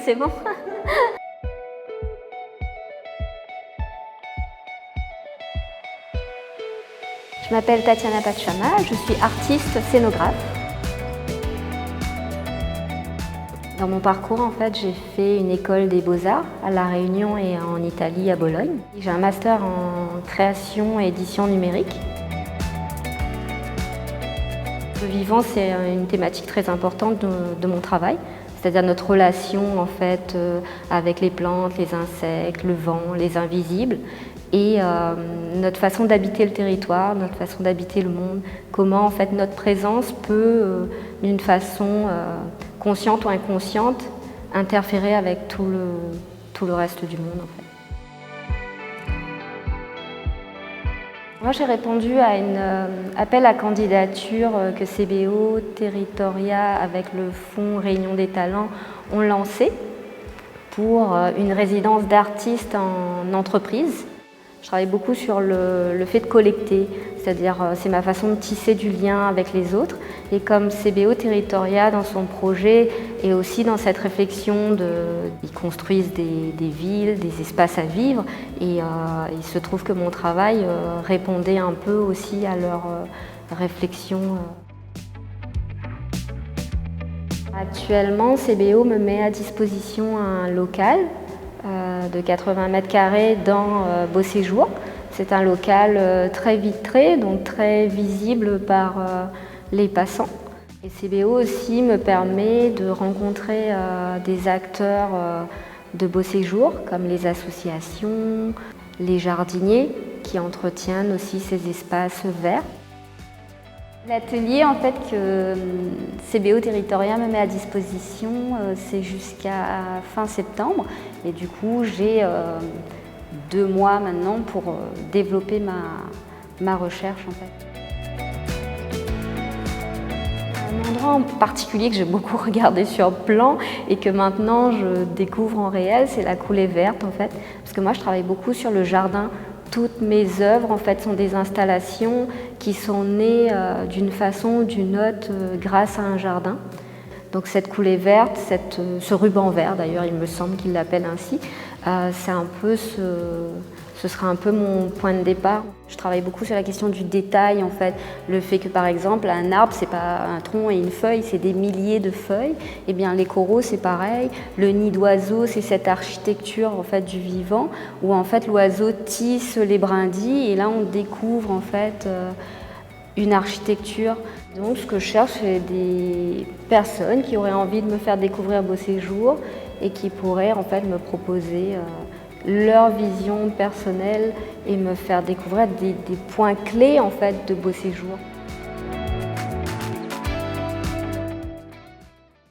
forcément. Je m'appelle Tatiana Pachama, je suis artiste scénographe. Dans mon parcours, en fait, j'ai fait une école des beaux-arts à La Réunion et en Italie, à Bologne. J'ai un master en création et édition numérique. Le vivant, c'est une thématique très importante de mon travail, c'est-à-dire notre relation en fait avec les plantes, les insectes, le vent, les invisibles, et notre façon d'habiter le territoire, notre façon d'habiter le monde, comment en fait notre présence peut, d'une façon consciente ou inconsciente, interférer avec tout le reste du monde en fait. Moi, j'ai répondu à un appel à candidature que CBO, Territoria, avec le fonds Réunion des Talents, ont lancé pour une résidence d'artiste en entreprise. Je travaille beaucoup sur le fait de collecter, c'est-à-dire c'est ma façon de tisser du lien avec les autres. Et comme CBO Territoria, dans son projet, et aussi dans cette réflexion, ils construisent des villes, des espaces à vivre. Et il se trouve que mon travail répondait un peu aussi à leur réflexion. Actuellement, CBO me met à disposition un local de 80 mètres carrés dans Beau Séjour. C'est un local très vitré, donc très visible par les passants. Et CBO aussi me permet de rencontrer des acteurs de Beau Séjour, comme les associations, les jardiniers qui entretiennent aussi ces espaces verts. L'atelier en fait que CBO Territoria me met à disposition, c'est jusqu'à fin septembre. Et du coup, j'ai 2 mois maintenant pour développer ma recherche en fait. Un endroit en particulier que j'ai beaucoup regardé sur plan et que maintenant je découvre en réel, c'est la coulée verte en fait. Parce que moi je travaille beaucoup sur le jardin. Toutes mes œuvres en fait sont des installations qui sont nées d'une façon ou d'une autre grâce à un jardin. Donc cette coulée verte, ce ruban vert d'ailleurs, il me semble qu'il l'appelle ainsi, c'est un peu ce sera un peu mon point de départ. Je travaille beaucoup sur la question du détail en fait, le fait que par exemple un arbre c'est pas un tronc et une feuille, c'est des milliers de feuilles. Et bien les coraux c'est pareil, le nid d'oiseau c'est cette architecture en fait du vivant où en fait l'oiseau tisse les brindilles et là on découvre en fait une architecture. Donc ce que je cherche, c'est des personnes qui auraient envie de me faire découvrir Beau Séjour et qui pourraient en fait me proposer leur vision personnelle et me faire découvrir des points clés en fait de Beau Séjour.